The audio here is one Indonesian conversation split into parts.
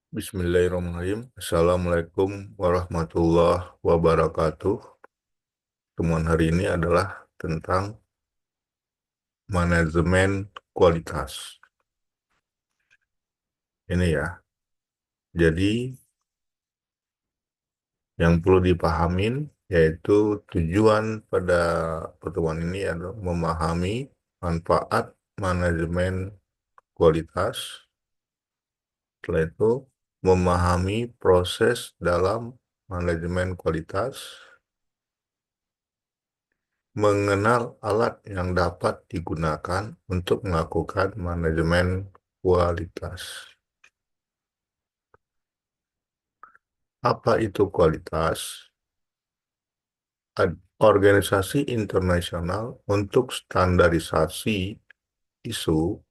Bismillahirrahmanirrahim. Assalamualaikum warahmatullahi wabarakatuh. Temuan hari ini adalah tentang manajemen kualitas. Ini ya. Jadi yang perlu dipahamin yaitu tujuan pada pertemuan ini adalah memahami manfaat manajemen kualitas. Setelah itu memahami proses dalam manajemen kualitas, mengenal alat yang dapat digunakan untuk melakukan manajemen kualitas. Apa itu kualitas? Organisasi internasional untuk standarisasi ISO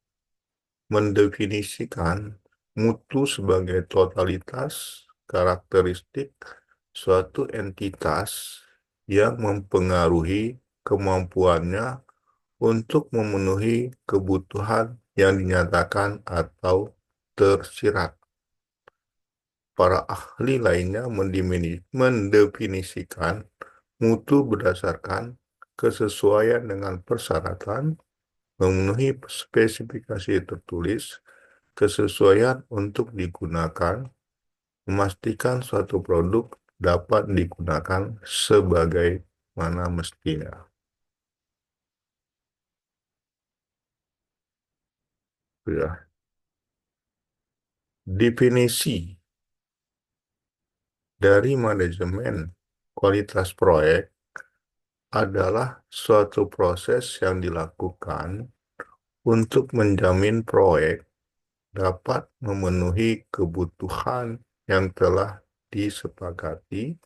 mendefinisikan mutu sebagai totalitas karakteristik suatu entitas yang mempengaruhi kemampuannya untuk memenuhi kebutuhan yang dinyatakan atau tersirat. Para ahli lainnya mendefinisikan mutu berdasarkan kesesuaian dengan persyaratan, memenuhi spesifikasi tertulis, kesesuaian untuk digunakan, memastikan suatu produk dapat digunakan sebagaimana mestinya. Ya. Definisi dari manajemen kualitas proyek adalah suatu proses yang dilakukan untuk menjamin proyek dapat memenuhi kebutuhan yang telah disepakati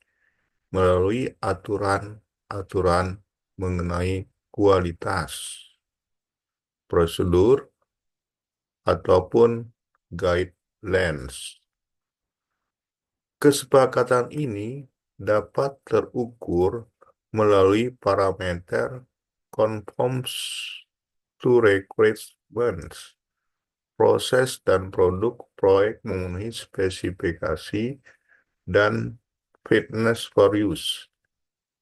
melalui aturan-aturan mengenai kualitas, prosedur, ataupun guidelines. Kesepakatan ini dapat terukur melalui parameter conforms to requirements. Proses dan produk proyek memenuhi spesifikasi dan fitness for use.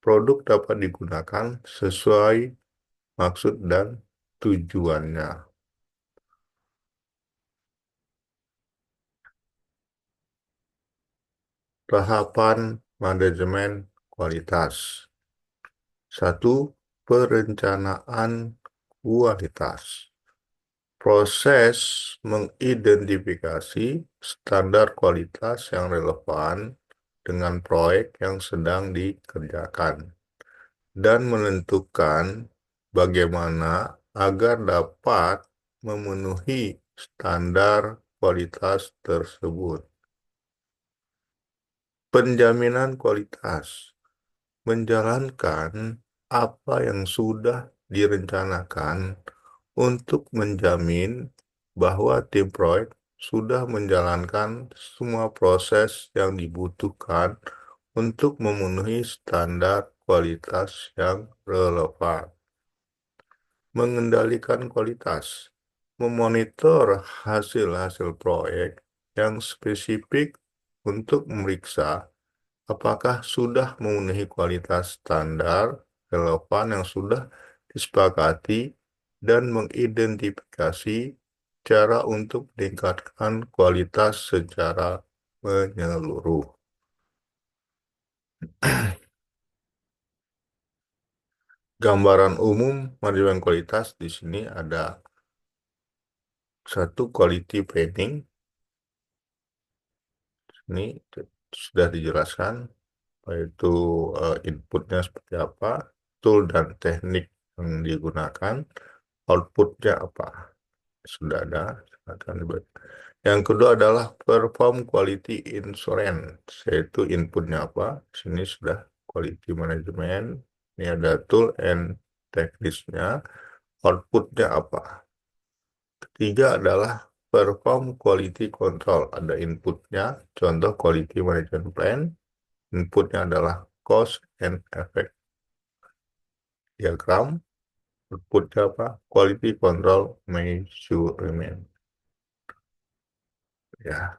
Produk dapat digunakan sesuai maksud dan tujuannya. Tahapan manajemen kualitas. 1. Perencanaan kualitas. Proses mengidentifikasi standar kualitas yang relevan dengan proyek yang sedang dikerjakan dan menentukan bagaimana agar dapat memenuhi standar kualitas tersebut. Penjaminan kualitas. Menjalankan apa yang sudah direncanakan untuk menjamin bahwa tim proyek sudah menjalankan semua proses yang dibutuhkan untuk memenuhi standar kualitas yang relevan. Mengendalikan kualitas. Memonitor hasil-hasil proyek yang spesifik untuk memeriksa apakah sudah memenuhi kualitas standar relevan yang sudah disepakati dan mengidentifikasi cara untuk meningkatkan kualitas secara menyeluruh. Gambaran umum manajemen kualitas di sini ada satu quality planning. Ini sudah dijelaskan yaitu inputnya seperti apa, tool dan teknik yang digunakan, outputnya apa. Sudah ada. Yang kedua adalah perform quality insurance, yaitu inputnya apa. Sini sudah quality management. Ini ada tool and teknisnya, outputnya apa. Ketiga adalah perform quality control. Ada inputnya, contoh quality management plan. Inputnya adalah cost and effect diagram. Outputnya apa? Quality control measurement. Ya.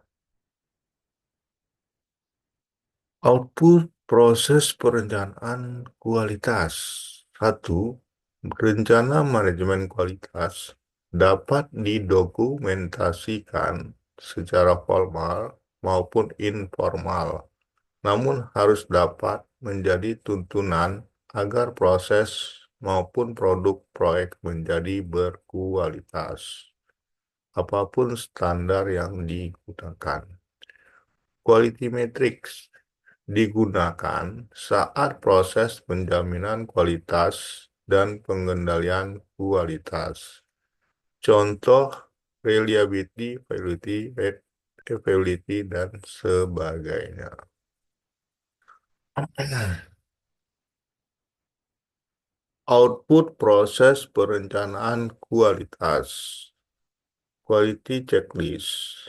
Output proses perencanaan kualitas. Satu, rencana manajemen kualitas dapat didokumentasikan secara formal maupun informal, namun harus dapat menjadi tuntunan agar proses maupun produk proyek menjadi berkualitas, apapun standar yang digunakan. Quality Matrix digunakan saat proses penjaminan kualitas dan pengendalian kualitas. Contoh reliability, validity, availability, dan sebagainya. Output proses perencanaan kualitas. Quality checklist.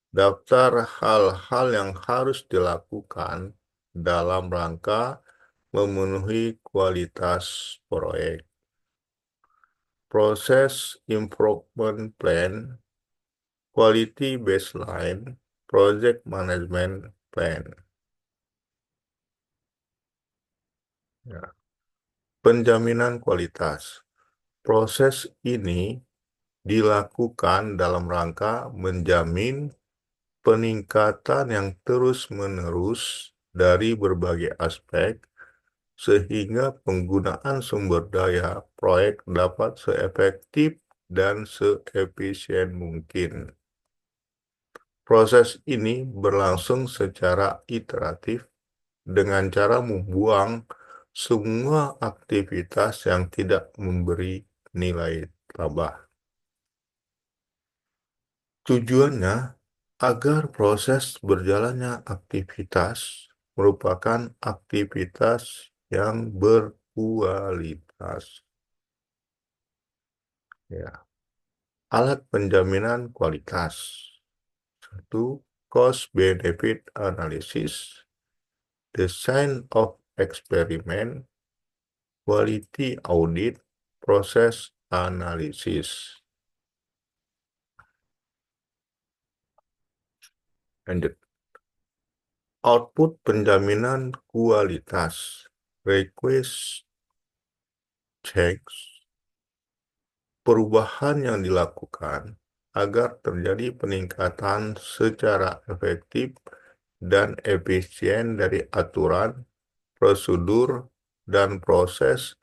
Daftar hal-hal yang harus dilakukan dalam rangka memenuhi kualitas proyek. Proses improvement plan, quality baseline, project management plan. Ya. Penjaminan kualitas. Proses ini dilakukan dalam rangka menjamin peningkatan yang terus-menerus dari berbagai aspek sehingga penggunaan sumber daya proyek dapat seefektif dan seefisien mungkin. Proses ini berlangsung secara iteratif dengan cara membuang semua aktivitas yang tidak memberi nilai tambah. Tujuannya agar proses berjalannya aktivitas merupakan aktivitas yang berkualitas. Ya. Alat penjaminan kualitas. Satu, cost benefit analysis, design of experiment, quality audit, proses analisis. Lanjut. Output penjaminan kualitas, request checks, perubahan yang dilakukan agar terjadi peningkatan secara efektif dan efisien dari aturan, prosedur, dan proses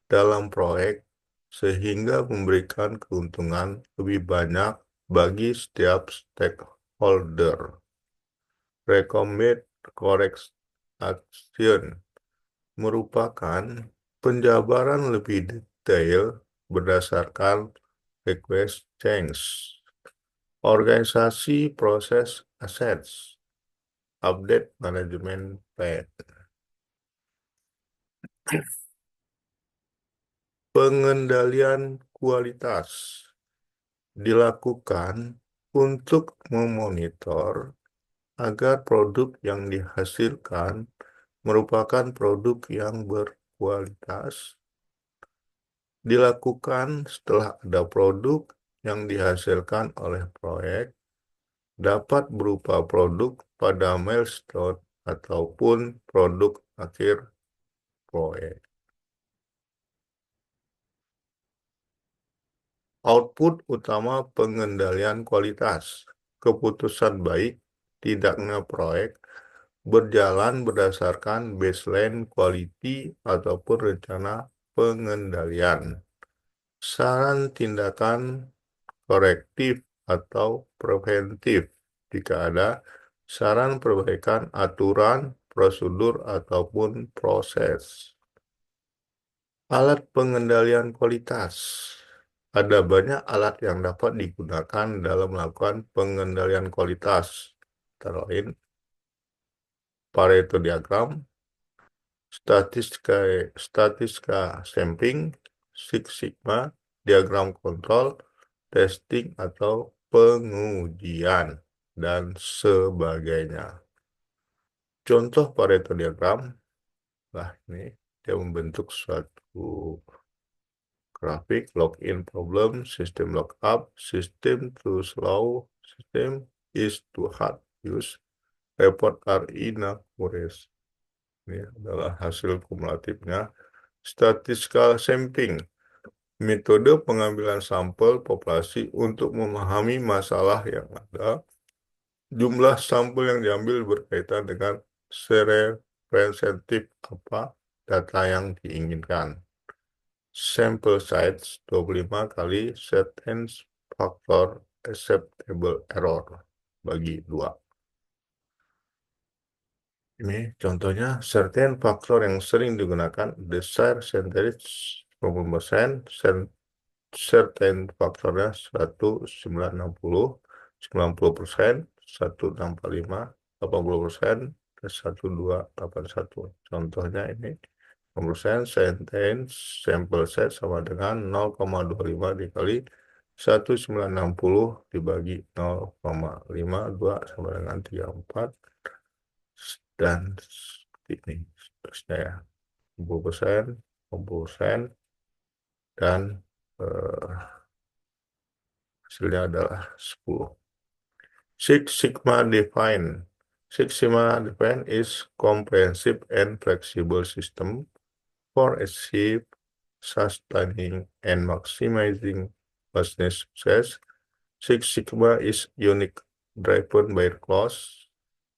dalam proyek sehingga memberikan keuntungan lebih banyak bagi setiap stakeholder. Recommend correct action merupakan penjabaran lebih detail berdasarkan request change. Organisasi proses assets, update management plan. Pengendalian kualitas dilakukan untuk memonitor agar produk yang dihasilkan merupakan produk yang berkualitas. Dilakukan setelah ada produk yang dihasilkan oleh proyek, dapat berupa produk pada milestone ataupun produk akhir proyek. Output utama pengendalian kualitas. Keputusan baik tidaknya proyek berjalan berdasarkan baseline quality ataupun rencana pengendalian. Saran tindakan korektif atau preventif jika ada saran perbaikan aturan, prosedur, ataupun proses. Alat pengendalian kualitas. Ada banyak alat yang dapat digunakan dalam melakukan pengendalian kualitas. Antara lain, Pareto diagram, statistika sampling, Six Sigma, diagram kontrol, testing atau pengujian, dan sebagainya. Contoh Pareto diagram, nah ini dia membentuk suatu grafik login problem, system lookup, system too slow, system is too hard use, report are inaccurate. Ini adalah hasil kumulatifnya. Statistical sampling, metode pengambilan sampel populasi untuk memahami masalah yang ada. Jumlah sampel yang diambil berkaitan dengan representatif apa data yang diinginkan. Sample size 25 kali certain factor acceptable error bagi 2. Ini contohnya certain faktor yang sering digunakan, desired percentage 20%, certain faktornya 1960, 90%, 165, 80%, 1281. Contohnya ini 60% sentence sample set sama dengan 0,25 dikali 1960 dibagi 0,52 sama dengan 34 dan ini seterusnya ya. 60%, 60%, dan hasilnya adalah 10. Six Sigma define is comprehensive and flexible system for achieve, sustaining, and maximizing business success. Six Sigma is unique, driven by close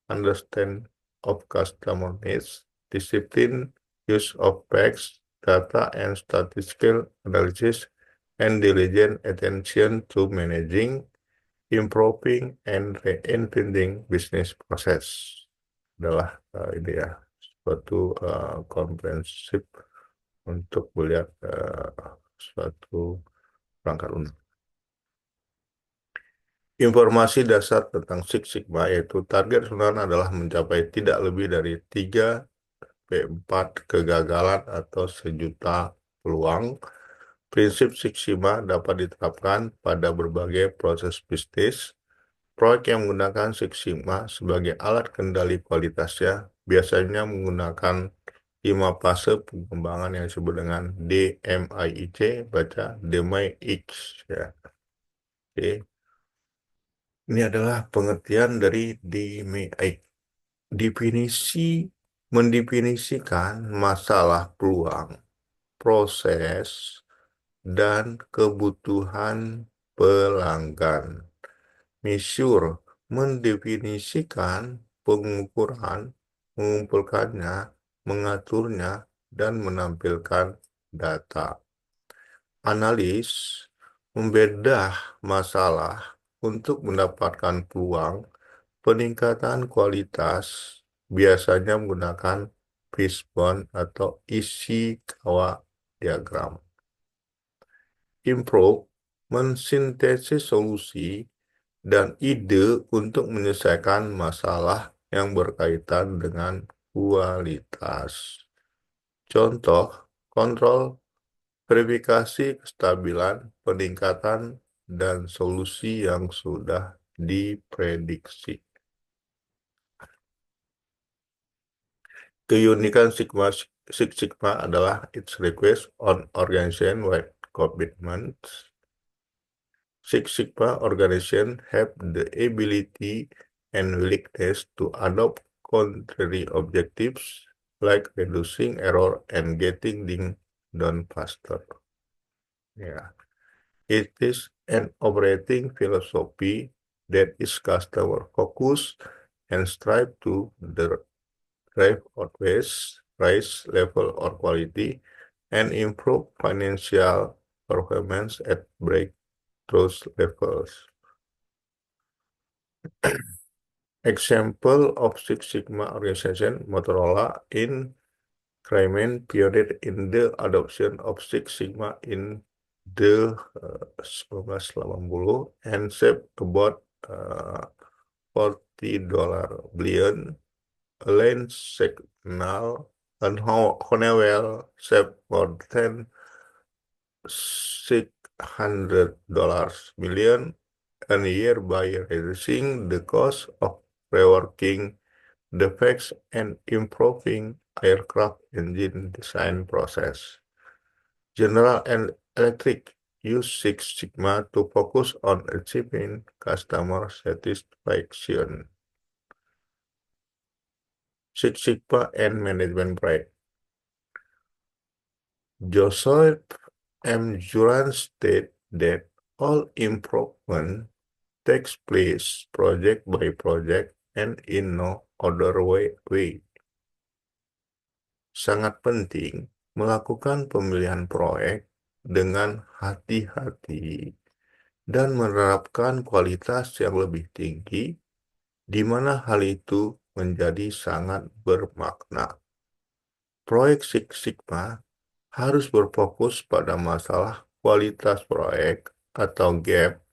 understanding of customer needs, discipline, use of facts, data, and statistical analysis, and diligent attention to managing, improving, and reinventing business process. Adalah ini ya, suatu komprehensif untuk melihat suatu perangkat lunak. Informasi dasar tentang Six Sigma yaitu target sebenarnya adalah mencapai tidak lebih dari 3/4 kegagalan atau 1.000.000 peluang. Prinsip Six Sigma dapat diterapkan pada berbagai proses bisnis. Proyek yang menggunakan Six Sigma sebagai alat kendali kualitasnya biasanya menggunakan 5 fase pengembangan yang disebut dengan DMAIC, baca DMAIC ya. Oke. Ini adalah pengertian dari DMAIC. Mendefinisikan masalah peluang, proses, dan kebutuhan pelanggan. Measure mendefinisikan pengukuran, mengumpulkannya, mengaturnya, dan menampilkan data. Analis membedah masalah untuk mendapatkan peluang. Peningkatan kualitas biasanya menggunakan fishbone atau Ishikawa diagram. Improve mensintesis solusi dan ide untuk menyelesaikan masalah yang berkaitan dengan kualitas. Contoh, kontrol, verifikasi kestabilan, peningkatan, dan solusi yang sudah diprediksi. Keunikan Six Sigma adalah its request on organization-wide commitment. Six Sigma organization have the ability and willingness to adopt contrary objectives like reducing error and getting things done faster. Yeah. It is an operating philosophy that is customer focused and strive to drive always rise level or quality and improve financial performance at breakthrough levels. Example of Six Sigma organization, Motorola increment period in the adoption of Six Sigma in the 1980 and saved about $40 billion. Elaine Signal and Honeywell saved more than $600 million a year by reducing the cost of reworking defects and improving aircraft engine design process. General Electric use Six Sigma to focus on achieving customer satisfaction. Six Sigma and Management Project. Joseph M. Juran stated that all improvement takes place project by project and in no other way. Sangat penting melakukan pemilihan proyek dengan hati-hati dan menerapkan kualitas yang lebih tinggi, di mana hal itu menjadi sangat bermakna. Proyek Six Sigma harus berfokus pada masalah kualitas proyek atau gap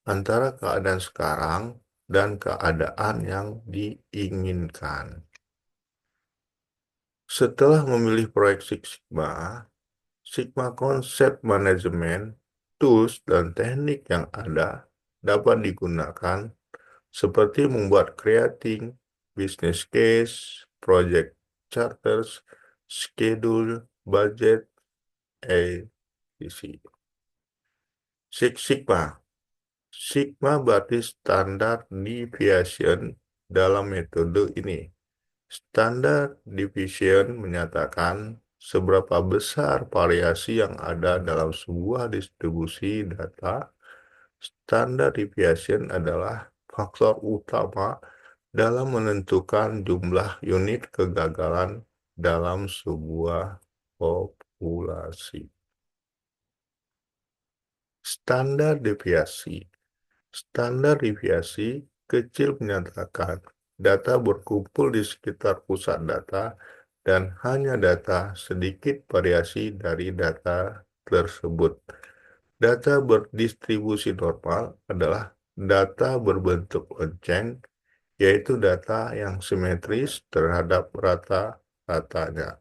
antara keadaan sekarang dan keadaan yang diinginkan. Setelah memilih proyek Six Sigma, Sigma Concept Management, tools dan teknik yang ada dapat digunakan seperti membuat creating, business case, project charters, schedule, budget, etc. Six Sigma. Sigma berarti standar deviation dalam metode ini. Standar deviation menyatakan seberapa besar variasi yang ada dalam sebuah distribusi data. Standar deviation adalah faktor utama dalam menentukan jumlah unit kegagalan dalam sebuah populasi. Standar deviasi. Standar deviasi kecil menyatakan data berkumpul di sekitar pusat data dan hanya data sedikit variasi dari data tersebut. Data berdistribusi normal adalah data berbentuk lonceng, yaitu data yang simetris terhadap rata-ratanya.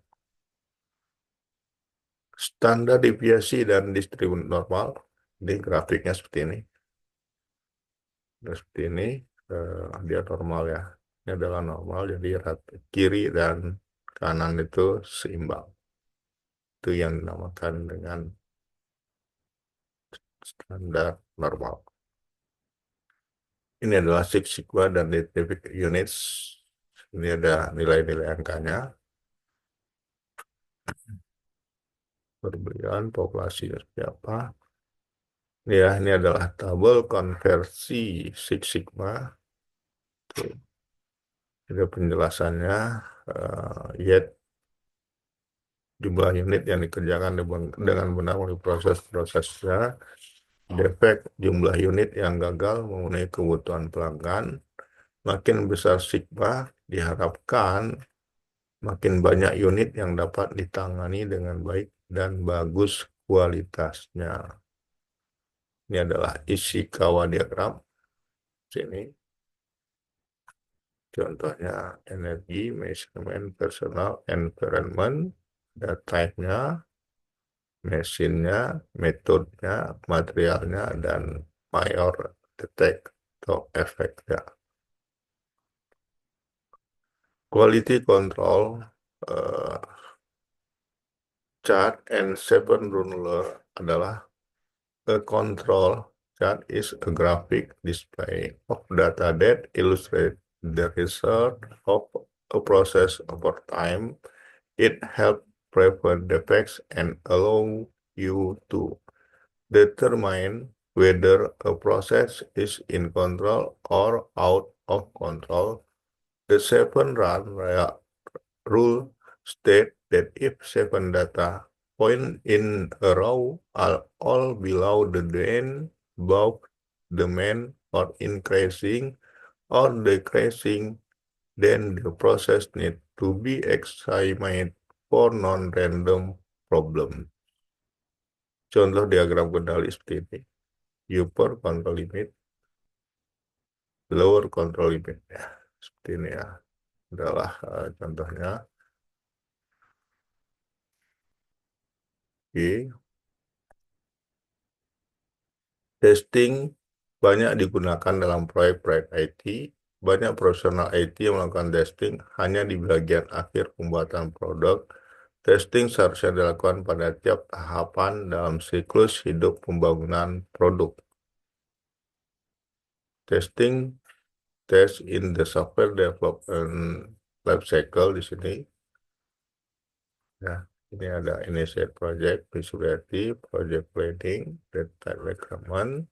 Standar deviasi dan distribusi normal, di grafiknya seperti ini. Seperti ini, dia normal ya. Ini adalah normal, jadi kiri dan kanan itu seimbang. Itu yang dinamakan dengan standar normal. Ini adalah Six Sigma dan Scientific Units. Ini ada nilai-nilai angkanya. Perbedaan populasi seperti apa. Ya, ini adalah tabel konversi Six Sigma. Ada penjelasannya, yet jumlah unit yang dikerjakan dengan benar melalui proses-prosesnya, defek jumlah unit yang gagal memenuhi kebutuhan pelanggan. Makin besar sigma, diharapkan makin banyak unit yang dapat ditangani dengan baik dan bagus kualitasnya. Ini adalah Ishikawa diagram. Sini. Contohnya energi, measurement, personal, environment, ada type-nya, mesinnya, metodenya, materialnya, dan mayor detect atau efeknya. Quality control chart and seven ruler adalah a control chart is a graphic display of data that illustrate the result of a process over time. It helps prevent defects and allow you to determine whether a process is in control or out of control. The seven rule state that if seven data point in a row are all below the drain, above the main, or increasing or decreasing, then the process need to be examined for non-random problem. Contoh diagram kendali seperti ini. Upper control limit, lower control limit. Ya, seperti ini ya. Adalah contohnya. Oke. Testing banyak digunakan dalam proyek-proyek IT. Banyak profesional IT yang melakukan testing hanya di bagian akhir pembuatan produk. Testing seharusnya dilakukan pada tiap tahapan dalam siklus hidup pembangunan produk. Testing test in the software development life cycle di sini. Ya, ini ada initiate project, feasibility, project planning, data requirement.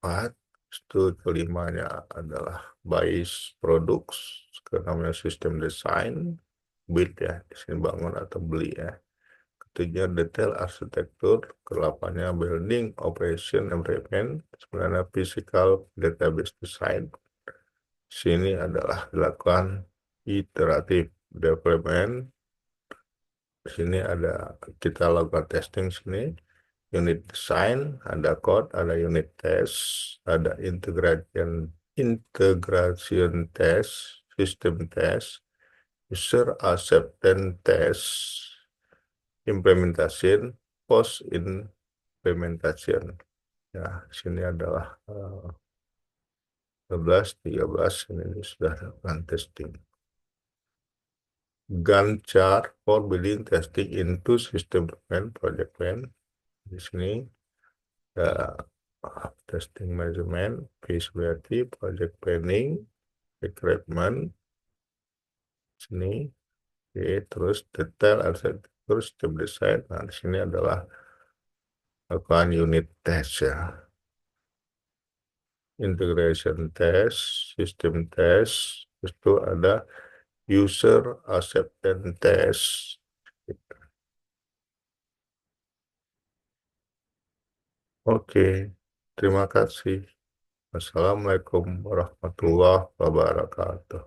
4. Itu kelimanya adalah base products, namanya sistem design, build ya, di sini bangun atau beli ya. Ketujuh, detail arsitektur. Kedelapannya building, operation, environment. Sembilannya physical database design. Sini adalah dilakukan iteratif development. Di sini ada kita lakukan testing sini. Unit design, ada code, ada unit test, ada integration test, system test, user acceptance test, implementation, post implementation. Ya, sini adalah 12, 13 ini sudah lakukan testing. Gantt chart for building testing into system plan, project plan. Di sini ada testing measurement, feasibility, project planning, requirement. Sini, oke, terus detail arsitektur, system design. Nah, di sini adalah lakukan unit test ya. Integration test, system test, itu ada user acceptance test. Oke, terima kasih. Wassalamualaikum warahmatullahi wabarakatuh.